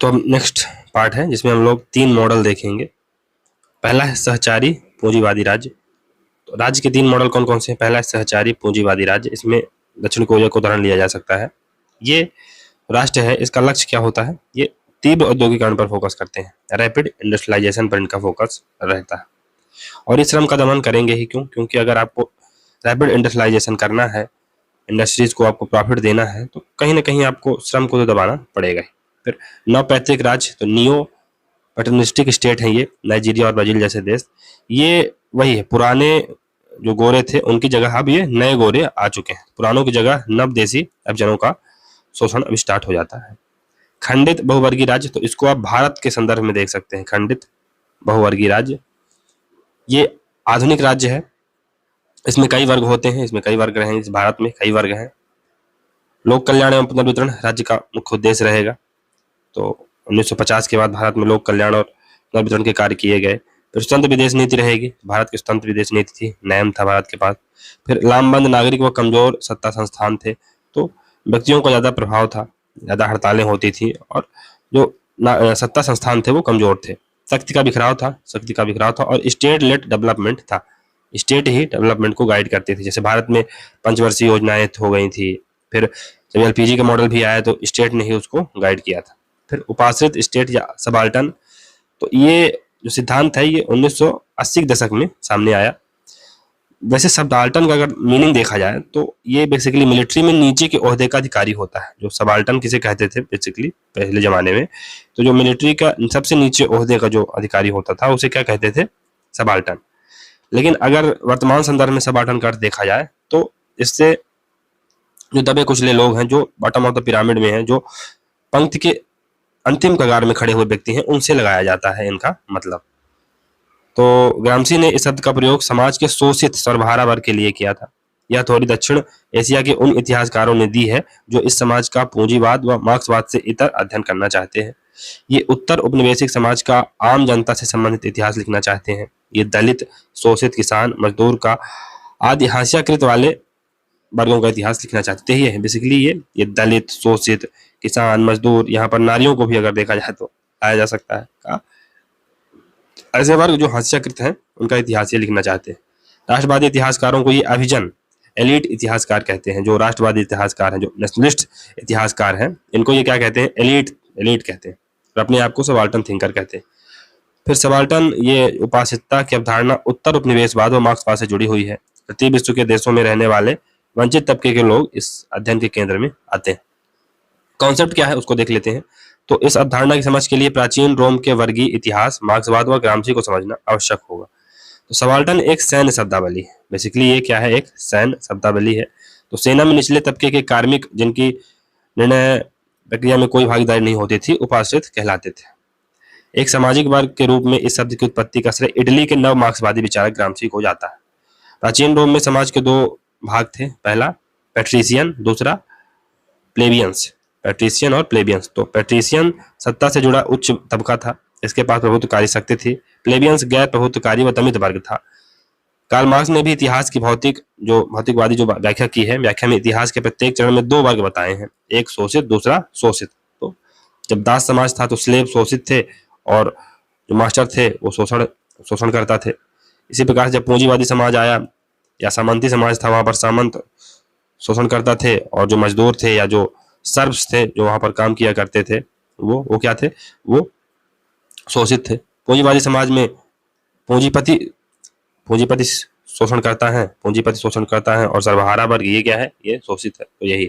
तो अब next part है जिसमें हम लोग 3 मॉडल देखेंगे। पहला है सहचारी पूंजीवादी राज्य। तो राज्य के 3 मॉडल कौन कौन से हैं? पहला है सहचारी पूंजीवादी राज्य। इसमें दक्षिण कोरिया को उदाहरण लिया जा सकता है। ये राष्ट्र है, इसका लक्ष्य क्या होता है? ये तीव्र औद्योगिकरण पर फोकस करते हैं, रैपिड इंडस्ट्रियलाइजेशन पर इनका फोकस रहता है। और इस श्रम का दमन करेंगे ही क्यों? क्योंकि अगर आपको रैपिड इंडस्ट्रियलाइजेशन करना है, इंडस्ट्रीज को आपको प्रॉफिट देना है, तो कहीं ना कहीं आपको श्रम को तो दबाना पड़ेगा ही। फिर नवपैतृक राज्य, तो नियो पैटर्निस्टिक स्टेट है ये, नाइजीरिया और ब्राजील जैसे देश। ये वही है, पुराने जो गोरे थे उनकी जगह अब ये नए गोरे आ चुके हैं, पुरानों की जगह नव देशी अब जनों का शोषण अब स्टार्ट हो जाता है। खंडित बहुवर्गीय राज्य, तो इसको आप भारत के संदर्भ में देख सकते हैं। खंडित बहुवर्गीय राज्य ये आधुनिक राज्य है, इसमें कई वर्ग होते हैं, इसमें कई वर्ग हैं, इस भारत में कई वर्ग हैं। लोक कल्याण एवं पुनर्वितरण राज्य का मुख्य उद्देश्य रहेगा। तो 1950 के बाद भारत में लोक कल्याण और पुनर्वितरण के कार्य किए गए। फिर स्वतंत्र विदेश नीति रहेगी, भारत की स्वतंत्र विदेश नीति थी, नैम था भारत के पास। फिर लामबंद नागरिक व कमजोर सत्ता संस्थान थे, तो व्यक्तियों का ज्यादा प्रभाव था, ज्यादा हड़तालें होती थी और जो सत्ता संस्थान थे वो कमजोर थे। शक्ति का बिखराव था और स्टेट लेड डेवलपमेंट था, स्टेट ही डेवलपमेंट को गाइड करती थी। जैसे भारत में पंचवर्षीय योजनाएं हो गई थी, फिर जब एलपीजी का मॉडल भी आया तो स्टेट ने ही उसको गाइड किया था। फिर उपाश्रित स्टेट या सबाल्टन, तो ये जो सिद्धांत है ये 1980 के दशक में सामने आया। वैसे सबाल्टन का अगर मीनिंग देखा जाए तो ये बेसिकली मिलिट्री में नीचे के ओहदे का अधिकारी होता है। जो सबाल्टन किसे कहते थे बेसिकली पहले जमाने में, तो जो मिलिट्री का सबसे नीचे ओहदे का जो अधिकारी होता था उसे क्या कहते थे? सबाल्टन। लेकिन अगर वर्तमान संदर्भ में सबाल्टन का अर्थ देखा जाए तो इससे जो दबे कुचले लोग हैं, जो बॉटम ऑफ द पिरामिड में हैं, जो पंक्ति के अंतिम कगार में खड़े हुए व्यक्ति हैं, उनसे लगाया जाता है इनका मतलब। तो ग्रामसी ने इस शब्द का प्रयोग समाज के शोषित सर्वहारा वर्ग के लिए किया था। यह थोड़ी दक्षिण एशिया के उन इतिहासकारों ने दी है जो इस समाज का पूंजीवाद व मार्क्सवाद से इतर अध्ययन करना चाहते हैं। ये उत्तर उपनिवेशिक समाज का आम जनता से संबंधित इतिहास लिखना चाहते हैं। ये दलित, शोषित, किसान, मजदूर का आदि हास्याकृत वाले वर्गों का इतिहास लिखना चाहते हैं। बेसिकली ये दलित, शोषित, किसान, मजदूर, यहाँ पर नारियों को भी अगर देखा जाए तो आया जा सकता है का ऐसे वर्ग जो हास्याकृत हैं उनका इतिहास ये लिखना चाहते हैं। राष्ट्रवादी इतिहासकारों को ये अभिजन, एलिट इतिहासकार कहते हैं। जो राष्ट्रवादी इतिहासकार हैं, जो नेशनलिस्ट इतिहासकार हैं, इनको ये क्या कहते हैं? एलिट कहते हैं और अपने आप को सबाल्टन थिंकर कहते हैं। फिर सबाल्टन ये उपासितता की अवधारणा उत्तर उपनिवेशवाद व मार्क्सवाद से जुड़ी हुई है। प्रति विश्व के देशों में रहने वाले वंचित तबके के लोग इस अध्ययन के केंद्र में आते हैं। कॉन्सेप्ट क्या है उसको देख लेते हैं। तो इस अवधारणा की समझ के लिए प्राचीन रोम के वर्गीय इतिहास, मार्क्सवाद व ग्रामसी को समझना आवश्यक होगा। तो सबाल्टन एक सैन्य शब्दावली है। बेसिकली ये क्या है? एक सैन्य शब्दावली है। तो सेना में निचले तबके के कार्मिक जिनकी निर्णय प्रक्रिया में कोई भागीदारी नहीं होती थी, उपाश्रित कहलाते थे। एक सामाजिक वर्ग के रूप में इस शब्द की उत्पत्ति का श्रेय इटली के नव मार्क्सवादी विचारक ग्रामसी को जाता है। प्राचीन रोम में समाज के 2 भाग थे, पहला पैट्रिशियन, दूसरा प्लेबियंस। पैट्रिशियन और प्लेबियंस। तो पैट्रिशियन सत्ता से जुड़ा उच्च तबका था, इसके पास प्रभुत्वकारी शक्ति थी। प्लेबियंस गैर प्रभुत्वकारी व दमित वर्ग था। कार्ल मार्क्स ने भी इतिहास की भौतिकवादी जो व्याख्या की है, व्याख्या में इतिहास के प्रत्येक चरण में 2 वर्ग बताए हैं, एक शोषित, दूसरा शोषित। तो जब दास समाज था तो स्लेव शोषित थे और जो मास्टर थे वो शोषण करता थे। इसी प्रकार जब पूंजीवादी समाज आया या सामंती समाज था, वहां पर सामंत शोषण करता थे और जो मजदूर थे या जो सर्व्स थे जो वहां पर काम किया करते थे वो क्या थे? वो शोषित थे। पूंजीवादी समाज में पूंजीपति शोषण करता है और सर्वहारा वर्ग ये क्या है? ये शोषित है। तो यही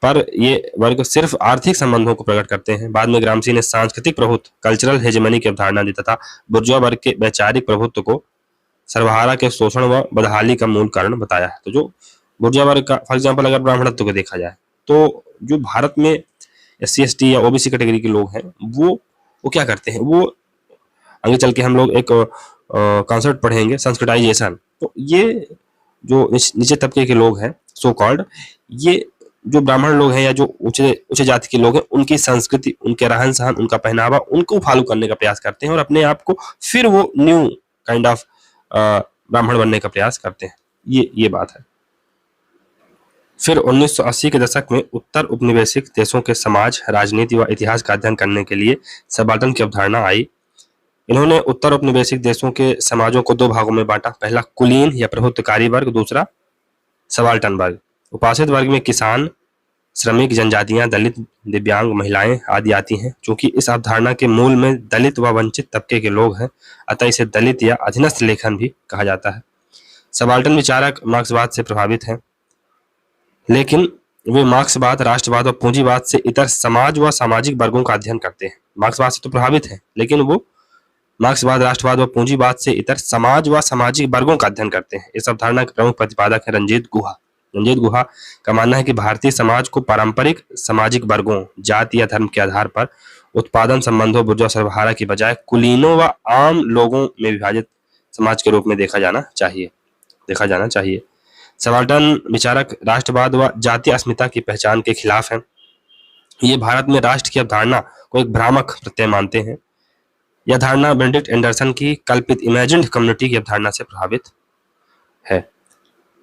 पर ये वर्ग सिर्फ आर्थिक संबंधों को प्रकट करते हैं। बाद में ग्रामसी ने सांस्कृतिक प्रभुत्व, कल्चरल हेजेमनी की अवधारणा दी तथा बुर्जुआ वर्ग के वैचारिक प्रभुत्व को सर्वहारा के शोषण व बदहाली का मूल कारण बताया है। तो जो बुर्जुआ वर्ग का फॉर एग्जाम्पल अगर ब्राह्मणत्व को देखा जाए तो जो भारत में SC ST या OBC कैटेगरी के लोग हैं वो क्या करते हैं? वो आगे चल के हम लोग एक कॉन्सेप्ट पढ़ेंगे, संस्कृताइजेशन। तो ये जो नीचे तबके के लोग हैं सो कॉल्ड, ये जो ब्राह्मण लोग हैं या जो उच्च जाति के लोग हैं, उनकी संस्कृति, उनके रहन सहन, उनका पहनावा, उनको फॉलो करने का प्रयास करते हैं और अपने आप को फिर वो न्यू काइंड ऑफ ब्राह्मण बनने का प्रयास करते हैं। ये बात है। फिर 1980 के दशक में उत्तर उपनिवेशिक देशों के समाज, राजनीति व इतिहास का अध्ययन करने के लिए सबाल्टर्न की अवधारणा आई। इन्होंने उत्तर उपनिवेशिक देशों के समाजों को दो भागों में बांटा। पहला कुलीन या प्रभुत्वकारी वर्ग, दूसरा सबाल्टर्न वर्ग। उपासित वर्ग में किसान, श्रमिक, जनजातियां, दलित, दिव्यांग, महिलाएं आदि आती हैं। चूंकि इस अवधारणा के मूल में दलित व वंचित तबके के लोग हैं, अतः इसे दलित या अधीनस्थ लेखन भी कहा जाता है। सबाल्टर्न विचारक मार्क्सवाद से प्रभावित हैं, लेकिन वे मार्क्सवाद, राष्ट्रवाद और पूंजीवाद से इतर समाज व सामाजिक वर्गों का अध्ययन करते हैं। मार्क्सवाद से तो प्रभावित है, लेकिन वो मार्क्सवाद, राष्ट्रवाद व पूंजीवाद से इतर समाज व सामाजिक वर्गों का अध्ययन करते हैं। इस अवधारणा के प्रमुख प्रतिपादक है रंजीत गुहा। रंजीत गुहा का मानना है कि भारतीय समाज को पारंपरिक सामाजिक वर्गों, जाति या धर्म के आधार पर उत्पादन संबंधों, बुर्जुआ सर्वहारा की बजाय कुलीनों व आम लोगों में विभाजित समाज के रूप में देखा जाना चाहिए। सबाल्टर्न विचारक राष्ट्रवाद व जातीय अस्मिता की पहचान के खिलाफ हैं। ये भारत में राष्ट्र की अवधारणा को एक भ्रामक प्रत्यय मानते हैं। यह धारणा बेनेडिक्ट एंडरसन की कल्पित इमेजिन्ड कम्युनिटी की अवधारणा से प्रभावित है।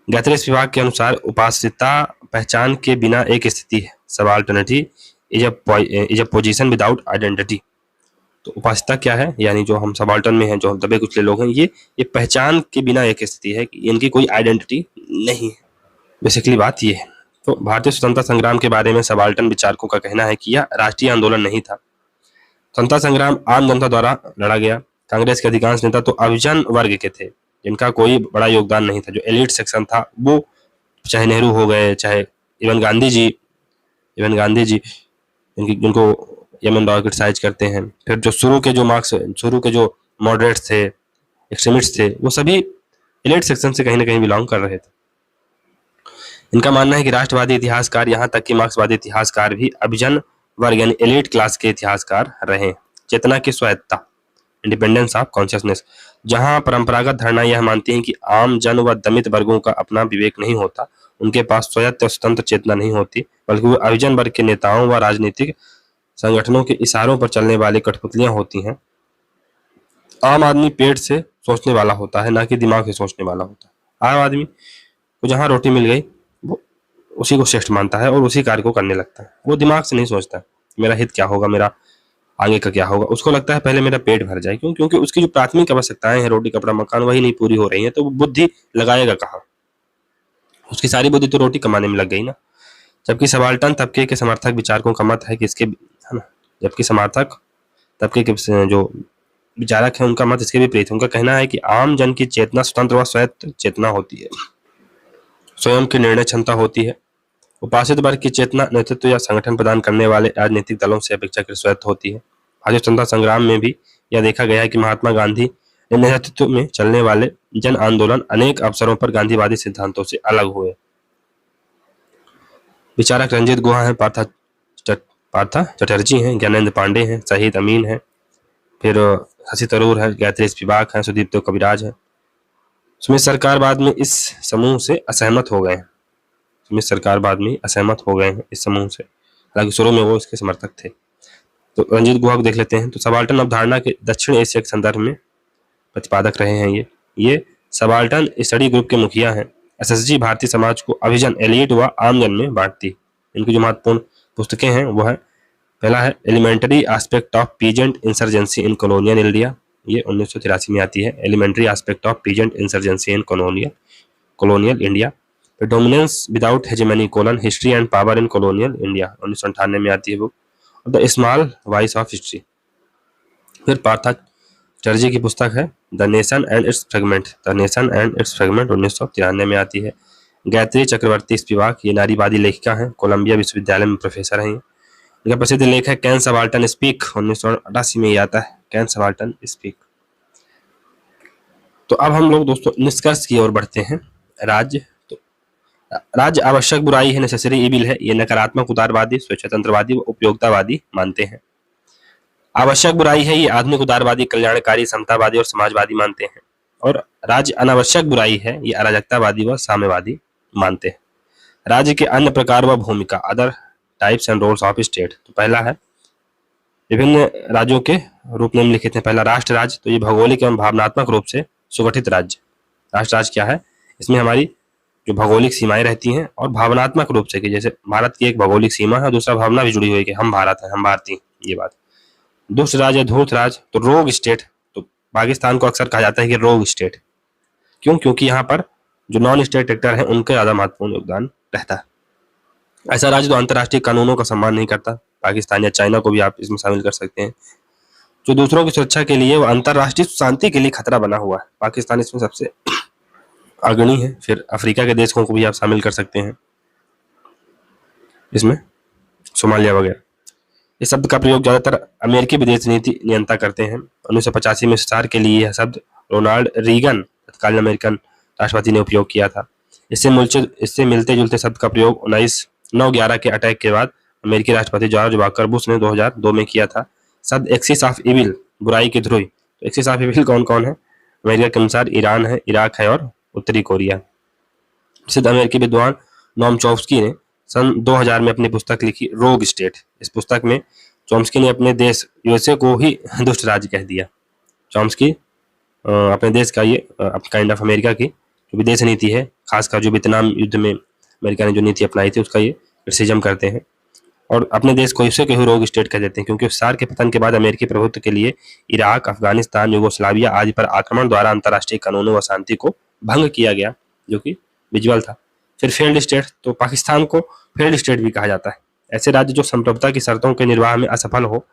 गैथरी स्पिवाक के अनुसार उपासिता पहचान के बिना एक स्थिति है। Subalternity is a position without identity. तो उपासिता क्या है, यानी जो हम सबाल्टर्न में हैं, जो हम दबे कुचले लोग हैं, ये पहचान के बिना एक स्थिति है कि इनकी कोई आइडेंटिटी नहीं है। बेसिकली बात ये है। तो भारतीय स्वतंत्रता संग्राम के बारे में सबाल्टर्न विचारकों का कहना है कि यह राष्ट्रीय आंदोलन नहीं था। स्वतंत्रता संग्राम आम जनता द्वारा लड़ा गया। कांग्रेस के अधिकांश नेता तो अभिजन वर्ग के थे, जिनका कोई बड़ा योगदान नहीं था। जो एलिट सेक्शन था, वो चाहे नेहरू हो गए, चाहे इवन गांधी जी जिनको यमन राव क्रिटिसाइज करते हैं। फिर जो शुरू के जो मॉडरेट्स थे, एक्सट्रीमिस्ट थे, वो सभी एलिट सेक्शन से कहीं ना कहीं बिलोंग कर रहे थे। इनका मानना है कि राष्ट्रवादी इतिहासकार, यहाँ तक कि मार्क्सवादी इतिहासकार भी अभिजन वर्ग यानी एलिट क्लास के इतिहासकार रहे। चेतना की स्वायत्ता, इंडिपेंडेंस ऑफ कॉन्शियसनेस, जहां परंपरागत धारणा यह मानती है कि आम जन व दमित वर्गों का अपना विवेक नहीं होता, उनके पास स्वायत्त और स्वतंत्र चेतना नहीं होती, बल्कि वो अभिजन वर्ग के नेताओं व राजनीतिक संगठनों के इशारों पर चलने वाली कठपुतलियां होती हैं। आम आदमी पेट से सोचने वाला होता है, ना कि दिमाग से सोचने वाला होता है। आम आदमी को जहां रोटी मिल गई, वो उसी को श्रेष्ठ मानता है और उसी कार्य को करने लगता है। वो दिमाग से नहीं सोचता मेरा हित क्या होगा, मेरा आगे का क्या होगा। उसको लगता है पहले मेरा पेट भर जाए। क्यों? क्योंकि उसकी जो प्राथमिक आवश्यकताएं हैं, रोटी, कपड़ा, मकान, वही नहीं पूरी हो रही हैं, तो वो बुद्धि लगाएगा कहाँ? उसकी सारी बुद्धि तो रोटी कमाने में लग गई ना। जबकि सबाल्टर्न तबके के समर्थक विचारकों का मत है कि इसके, है ना, जबकि समर्थक तबके के जो विचारक हैं, उनका मत इसके विपरीत है। उनका कहना है कि आम जन की चेतना स्वतंत्र व स्वायत्त चेतना होती है, स्वयं की निर्णय क्षमता होती है। उपासित वर्ग की चेतना नेतृत्व या संगठन प्रदान करने वाले राजनीतिक दलों से अपेक्षाकृत स्वायत्त होती है। भारतीय स्वतंत्रता संग्राम में भी यह देखा गया है कि महात्मा गांधी के नेतृत्व में चलने वाले जन आंदोलन अनेक अवसरों पर गांधीवादी सिद्धांतों से अलग हुए। विचारक रंजीत गुहा हैं, पार्था चटर्जी हैं, ज्ञानेंद्र पांडे हैं, शहीद अमीन हैं, फिर शशि थरूर है, गायत्री स्पिवाक है, सुदीप्तो कविराज है। स्मिथ सरकार बाद में इस समूह से असहमत हो गए हैं। इस समूह से, हालांकि शुरू में वो इसके समर्थक थे। तो रंजीत गुहा को देख लेते हैं। तो सबाल्टर्न अवधारणा के दक्षिण एशिया के संदर्भ में प्रतिपादक रहे हैं। ये सबाल्टर्न स्टडी ग्रुप के मुखिया हैं। एसएसजी भारतीय समाज को अभिजन, एलिट व आमजन में बांटती। इनकी जो महत्वपूर्ण पुस्तकें हैं वो है, पहला है elementary aspect of peasant insurgency in colonial India, ये 1983 में आती है। Elementary aspect of peasant insurgency in colonial India. फिर dominance without hegemony colon history and power in colonial India, 1998 में आती है book. The small voice of history. फिर पार्था चटर्जी की पुस्तक है the nation and its fragment, 1993 में आती है। गायत्री चक्रवर्ती स्पिवाक, ये नारीवादी लेखिका हैं, कोलंबिया विश्वविद्यालय में प्रोफेसर हैं। इनका प्रसिद्ध लेख है कैन सबाल्टर्न स्पीक, 1988 में ये आता है, कैन सबाल्टर्न स्पीक। तो अब हम लोग दोस्तों निष्कर्ष की ओर बढ़ते हैं। राज्य आवश्यक बुराई है, नेसेसरी इविल है। ये नकारात्मक उदारवादी, स्वेच्छातंत्रवादी व उपयोगितावादी मानते हैं। आवश्यक बुराई है, ये आधुनिक उदारवादी, कल्याणकारी, समतावादी और समाजवादी मानते हैं। और राज्य अनावश्यक बुराई है, ये अराजकतावादी व साम्यवादी मानते हैं। राज्य के अन्य प्रकार व भूमिका, other types and roles of state. तो पहला है विभिन्न राज्यों के रूप निम्नलिखित हैं। पहला राष्ट्र राज्य, तो ये भौगोलिक एवं भावनात्मक रूप से सुगठित राज्य। राष्ट्र राज्य क्या है? इसमें हमारी जो भौगोलिक सीमाएं रहती हैं और भावनात्मक रूप से कि जैसे भारत की एक भौगोलिक सीमा है, दूसरा भावना भी जुड़ी हुई है कि हम भारत हैं, हम भारतीय, ये बात। दुष्ट राज या धूर्त राज, तो रोग स्टेट, तो पाकिस्तान को अक्सर कहा जाता है कि रोग स्टेट। क्यों? क्योंकि यहाँ पर जो नॉन स्टेट एक्टर हैं उनका ज्यादा महत्वपूर्ण योगदान रहता है। ऐसा राज्य जो अंतर्राष्ट्रीय कानूनों का सम्मान नहीं करता, पाकिस्तान या चाइना को भी आप इसमें शामिल कर सकते हैं, जो दूसरों की सुरक्षा के लिए व अंतर्राष्ट्रीय शांति के लिए खतरा बना हुआ है। पाकिस्तान इसमें सबसे अग्रणी है। फिर अफ्रीका के देशों को भी आप शामिल कर सकते हैं इसमें, सोमालिया वगैरह। इस शब्द का प्रयोग ज्यादातर अमेरिकी विदेश नीति नियंत्रण करते हैं। 1985 में सार के लिए यह शब्द रोनाल्ड रीगन, तत्कालीन अमेरिकन राष्ट्रपति, ने उपयोग किया था। इससे मिलते जुलते शब्द का प्रयोग 9/11 के अटैक के बाद अमेरिकी राष्ट्रपति जॉर्ज वॉकर बुश ने 2002 में किया था। शब्द एक्सिस ऑफ इविल, बुराई की ध्रुव। तो एक्सिस ऑफ इविल कौन कौन है? अमेरिका के अनुसार ईरान है, इराक है और उत्तरी कोरिया। प्रसिद्ध अमेरिकी विद्वान नोम चॉम्स्की ने सन 2000 में अपनी पुस्तक लिखी रोग स्टेट। इस पुस्तक में चॉम्स्की ने अपने देश यूएसए को ही दुष्ट राज्य कह दिया। चॉम्स्की अपने देश का ये काइंड ऑफ अमेरिका की जो विदेश नीति है, खासकर जो वियतनाम युद्ध में अमेरिका ने जो नीति अपनाई थी उसका ये क्रिटिसिज्म करते हैं और अपने देश को यूएसए के ही रोग स्टेट कह देते हैं। क्योंकि सार के पतन के बाद अमेरिकी प्रभुत्व के लिए इराक, अफगानिस्तान, युगोस्लाविया आदि पर आक्रमण द्वारा अंतर्राष्ट्रीय कानूनों व शांति को भंग किया गया, जो कि विजुअल था। फिर फेल्ड स्टेट, तो पाकिस्तान को फेल्ड स्टेट भी कहा जाता है। ऐसे राज्य जो संप्रभुता की शर्तों के निर्वाह में असफल हो,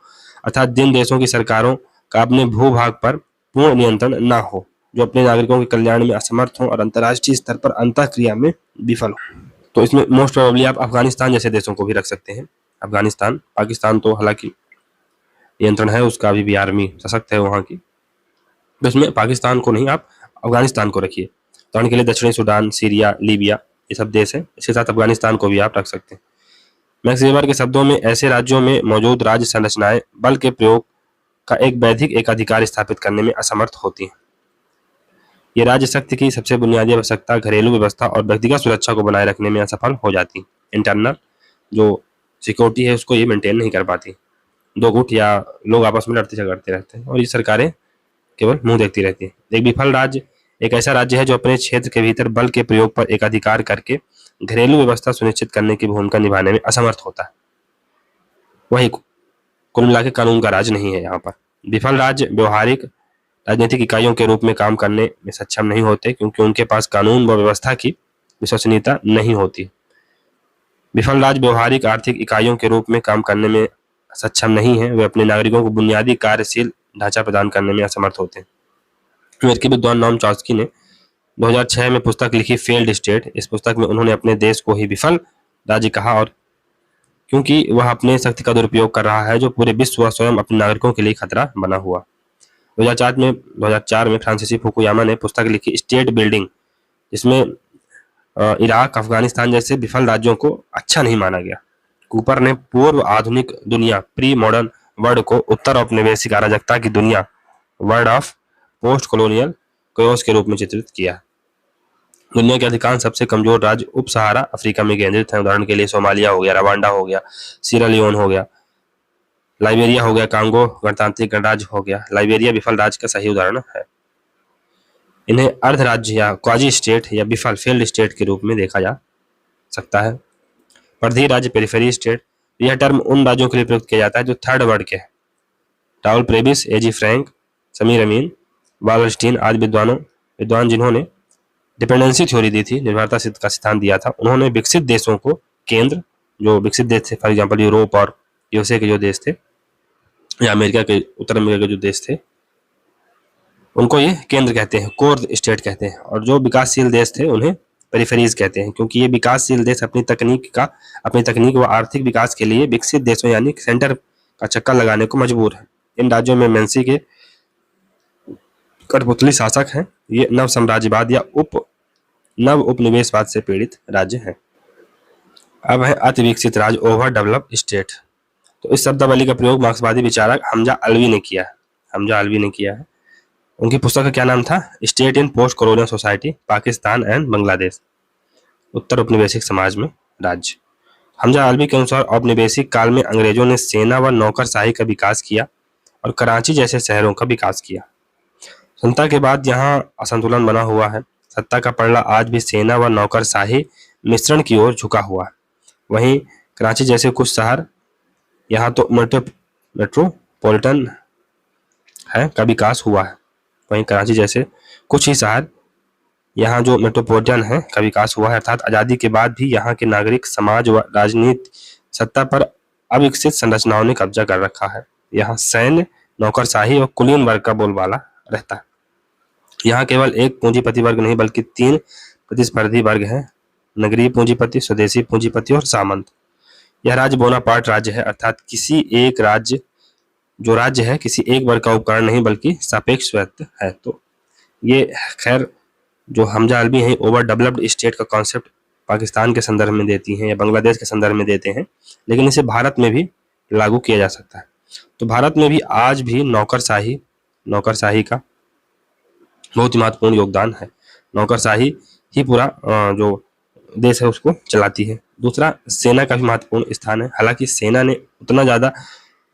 अर्थात जिन देशों की सरकारों का अपने भूभाग पर पूर्ण नियंत्रण न हो, जो अपने नागरिकों के कल्याण में असमर्थ हो और अंतर्राष्ट्रीय स्तर पर अंतःक्रिया में विफल हो। तो इसमें मोस्ट प्रोबेबली आप अफगानिस्तान जैसे देशों को भी रख सकते हैं। अफगानिस्तान, पाकिस्तान तो हालांकि नियंत्रण है उसका, अभी भी आर्मी सशक्त है वहाँ की, तो इसमें पाकिस्तान को नहीं, आप अफगानिस्तान को रखिए। उदाहरण के लिए दक्षिणी सूडान, सीरिया, लीबिया, ये सब देश है। इसके साथ अफगानिस्तान को भी आप रख सकते हैं। मैक्स वेबर के शब्दों में ऐसे राज्यों में मौजूद राज्य संरचनाएं बल के प्रयोग का एक वैधिक एकाधिकार स्थापित करने में असमर्थ होती हैं। ये राज्य शक्ति की सबसे बुनियादी आवश्यकता, घरेलू व्यवस्था और व्यक्तिगत सुरक्षा को बनाए रखने में असफल हो जाती। इंटरनल जो सिक्योरिटी है उसको ये मेंटेन नहीं कर पाती। दो गुट या लोग आपस में लड़ते झगड़ते रहते हैं और ये सरकारें केवल मुंह देखती रहती हैं। एक विफल राज्य एक ऐसा राज्य है जो अपने क्षेत्र के भीतर बल के प्रयोग पर एकाधिकार करके घरेलू व्यवस्था सुनिश्चित करने की भूमिका निभाने में असमर्थ होता है। वही कुल मिला के कानून का राज नहीं है यहाँ पर। विफल राज्य व्यवहारिक राजनीतिक इकाइयों के रूप में काम करने में सक्षम नहीं होते, क्योंकि उनके पास कानून व व्यवस्था की विश्वसनीयता नहीं होती। विफल राज्य व्यवहारिक आर्थिक इकाइयों के रूप में काम करने में सक्षम नहीं है, वे अपने नागरिकों को बुनियादी कार्यशील ढांचा प्रदान करने में असमर्थ होते हैं। अमेरिकी विद्वान नोम चॉम्स्की ने 2006 में पुस्तक लिखी फेल्ड स्टेट। इस पुस्तक में उन्होंने अपने देश को ही विफल राज्य कहा, और क्योंकि वह अपने शक्ति का दुरुपयोग कर रहा है जो पूरे विश्व व स्वयं अपने नागरिकों के लिए खतरा बना हुआ। 2004 में फ्रांसीसी फुकुयामा ने पुस्तक लिखी स्टेट बिल्डिंग, जिसमें इराक, अफगानिस्तान जैसे विफल राज्यों को अच्छा नहीं माना गया। कूपर ने पूर्व आधुनिक दुनिया, प्री मॉडर्न वर्ल्ड को उत्तर औपनिवेशिक अराजकता की दुनिया, वर्ल्ड ऑफ पोस्ट कॉलोनियल कयोस के रूप में चित्रित किया। दुनिया के अधिकांश सबसे कमजोर राज्य उप सहारा अफ्रीका में केंद्रित हैं। उदाहरण के लिए सोमालिया हो गया, रवांडा हो गया, सीरा लियोन हो गया, लाइबेरिया हो गया, कांगो गणतांत्रिक गणराज्य हो गया। लाइबेरिया विफल राज्य का सही उदाहरण है। इन्हें अर्ध राज्य या क्वाजी स्टेट या विफल फेल्ड स्टेट के रूप में देखा जा सकता है। परिधीय राज्य पेरिफेरी स्टेट, यह टर्म उन राज्यों के लिए प्रयुक्त किया जाता है जो थर्ड वर्ल्ड के हैं। राउल प्रेबिस, एजी फ्रैंक, समीर अमीन, वालरस्टीन आदि विद्वान जिन्होंने डिपेंडेंसी थ्योरी दी थी, निर्भरता का सिद्धांत दिया था, उन्होंने विकसित देशों को केंद्र, जो विकसित देश थे फॉर एग्जांपल यूरोप और यूएसए के जो देश थे, या अमेरिका के, उत्तर अमेरिका के जो देश थे, उनको ये केंद्र कहते हैं, कोर स्टेट कहते हैं। और जो विकासशील देश थे उन्हें पेरिफेरीज कहते हैं, क्योंकि ये विकासशील देश अपनी तकनीक व आर्थिक विकास के लिए विकसित देशों यानी सेंटर का चक्कर लगाने को मजबूर है। इन राज्यों में मेंसी के कठपुतली शासक हैं। ये नव साम्राज्यवाद या नव उपनिवेशवाद से पीड़ित राज्य हैं। अब है अति विकसित राज्य, ओवर डेवलप स्टेट। तो इस शब्दावली का प्रयोग मार्क्सवादी विचारक हमजा अल्वी ने किया है। उनकी पुस्तक का क्या नाम था? State in post colonial society, Pakistan and Bangladesh, उत्तर औपनिवेशिक समाज में राज्य। हमजा अल्वी के अनुसार औपनिवेशिक काल में अंग्रेजों ने सेना व नौकरशाही का विकास किया और कराची जैसे शहरों का विकास किया। स्वतंत्रता के बाद यहाँ असंतुलन बना हुआ है। सत्ता का पलड़ा आज भी सेना व नौकरशाही मिश्रण की ओर झुका हुआ है। वहीं कराची जैसे कुछ शहर यहाँ तो मेट्रोपॉलिटन है का विकास हुआ है। वहीं कराची जैसे कुछ ही शहर यहाँ जो मेट्रोपॉलिटन है का विकास हुआ है, अर्थात आज़ादी के बाद भी यहाँ के नागरिक समाज व राजनीति सत्ता पर अविकसित संरचनाओं ने कब्जा कर रखा है। यहाँ सैन्य, नौकरशाही और कुलीन वर्ग का बोलबाला रहता है। यहाँ केवल एक पूंजीपति वर्ग नहीं बल्कि 3 प्रतिस्पर्धी वर्ग हैं, नगरीय पूंजीपति, स्वदेशी पूंजीपति और सामंत। यह राज्य बोनापार्ट राज्य है, अर्थात किसी एक राज्य है किसी एक वर्ग का उपकरण नहीं बल्कि सापेक्ष स्वायत्त है। तो ये खैर जो हमजा अलवी हैं ओवर डेवलप्ड स्टेट का कॉन्सेप्ट पाकिस्तान के संदर्भ में देती हैं या बांग्लादेश के संदर्भ में देते हैं, लेकिन इसे भारत में भी लागू किया जा सकता है। तो भारत में भी आज भी नौकरशाही का बहुत ही महत्वपूर्ण योगदान है। नौकरशाही ही पूरा जो देश है उसको चलाती है। दूसरा, सेना का भी महत्वपूर्ण स्थान है। हालांकि सेना ने उतना ज़्यादा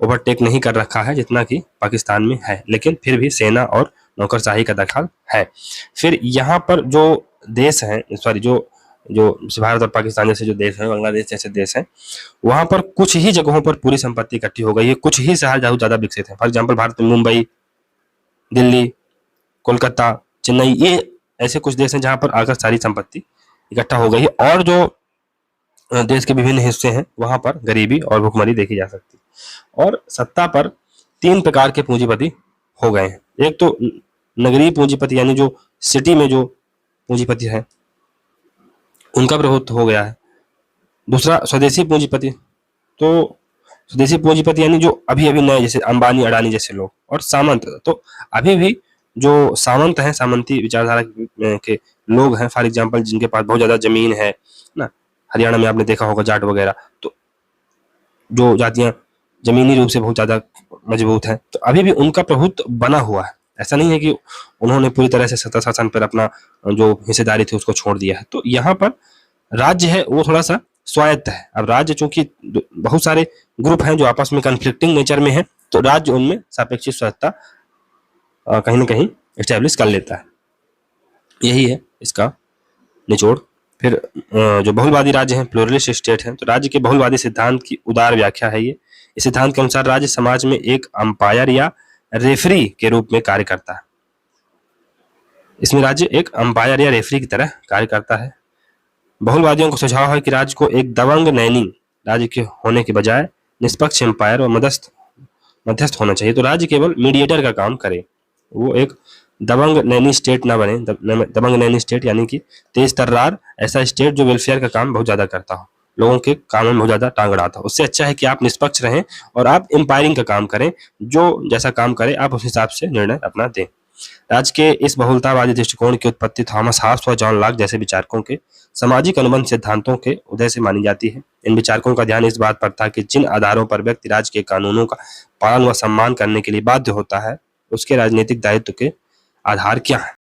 ओवरटेक नहीं कर रखा है जितना कि पाकिस्तान में है, लेकिन फिर भी सेना और नौकरशाही का दखल है। फिर यहाँ पर जो देश हैं, सॉरी जो भारत और पाकिस्तान जैसे जो देश हैं, बांग्लादेश जैसे देश हैं, वहाँ पर कुछ ही जगहों पर पूरी संपत्ति इकट्ठी हो गई है, कुछ ही शहर ज़्यादा विकसित है। फॉर एग्जाम्पल भारत में मुंबई, दिल्ली, कोलकाता, चेन्नई, ये ऐसे कुछ देश हैं जहाँ पर आकर सारी संपत्ति इकट्ठा हो गई है। और जो देश के विभिन्न हिस्से हैं वहाँ पर गरीबी और भुखमरी देखी जा सकती है। और सत्ता पर 3 प्रकार के पूंजीपति हो गए हैं। एक तो नगरीय पूंजीपति यानी जो सिटी में जो पूंजीपति है उनका प्रभुत्व हो गया है। दूसरा स्वदेशी पूंजीपति, तो स्वदेशी पूंजीपति यानी जो अभी नए जैसे अंबानी, अडानी जैसे लोग। और सामंत, तो अभी भी जो सामंत हैं, सामंती विचारधारा के लोग हैं, फॉर एग्जाम्पल जिनके पास बहुत ज़्यादा जमीन है ना, हरियाणा में आपने देखा होगा जाट वगैरह, तो जो जातियाँ जमीनी रूप से बहुत ज़्यादा मजबूत हैं, तो अभी भी उनका प्रभुत्व बना हुआ है। ऐसा नहीं है कि उन्होंने पूरी तरह से सत्ता शासन पर अपना जो हिस्सेदारी थी उसको छोड़ दिया है। तो यहाँ पर राज्य है वो थोड़ा सा स्वायत्त है। अब राज्य चूंकि बहुत सारे ग्रुप हैं जो आपस में कन्फ्लिक्टिंग नेचर में है, तो राज्य उनमें सापेक्षिक स्वायत्तता कहीं ना कहीं एस्टेब्लिश कर लेता है। यही है इसका निचोड़। फिर जो बहुलवादी राज्य हैं, प्लूरलिस्ट स्टेट हैं, तो राज्य के बहुलवादी सिद्धांत की उदार व्याख्या है ये। इस सिद्धांत के अनुसार राज्य समाज में एक अंपायर या रेफरी के रूप में कार्य करता है। इसमें राज्य एक अंपायर या रेफरी की तरह कार्य करता है। बहुलवादियों को सुझाव है कि राज्य को एक दबंग नैनी राज्य के होने के बजाय निष्पक्ष एम्पायर और मध्यस्थ होना चाहिए। तो राज्य केवल मीडिएटर का काम करे, वो एक दबंग नैनी स्टेट ना बने। दबंग नैनी स्टेट यानी कि तेज तर्रार ऐसा स्टेट जो वेलफेयर का काम बहुत ज्यादा करता हो, लोगों के काम में बहुत ज्यादा टांग अड़ाता हो। उससे अच्छा है कि आप निष्पक्ष रहें और आप एम्पायरिंग का काम करें, जो जैसा काम करे आप उस हिसाब से निर्णय अपना दें। राज्य के इस बहुलतावादी दृष्टिकोण की उत्पत्ति थॉमस हाब्स व जॉन लॉक जैसे विचारकों के सामाजिक अनुबंध सिद्धांतों के उदय से मानी जाती है। इन विचारकों का ध्यान इस बात पर था कि जिन आधारों पर व्यक्ति राज्य के कानूनों का पालन व सम्मान करने के लिए बाध्य होता है, उसके राजनीतिक दायित्व के आधार क्या है।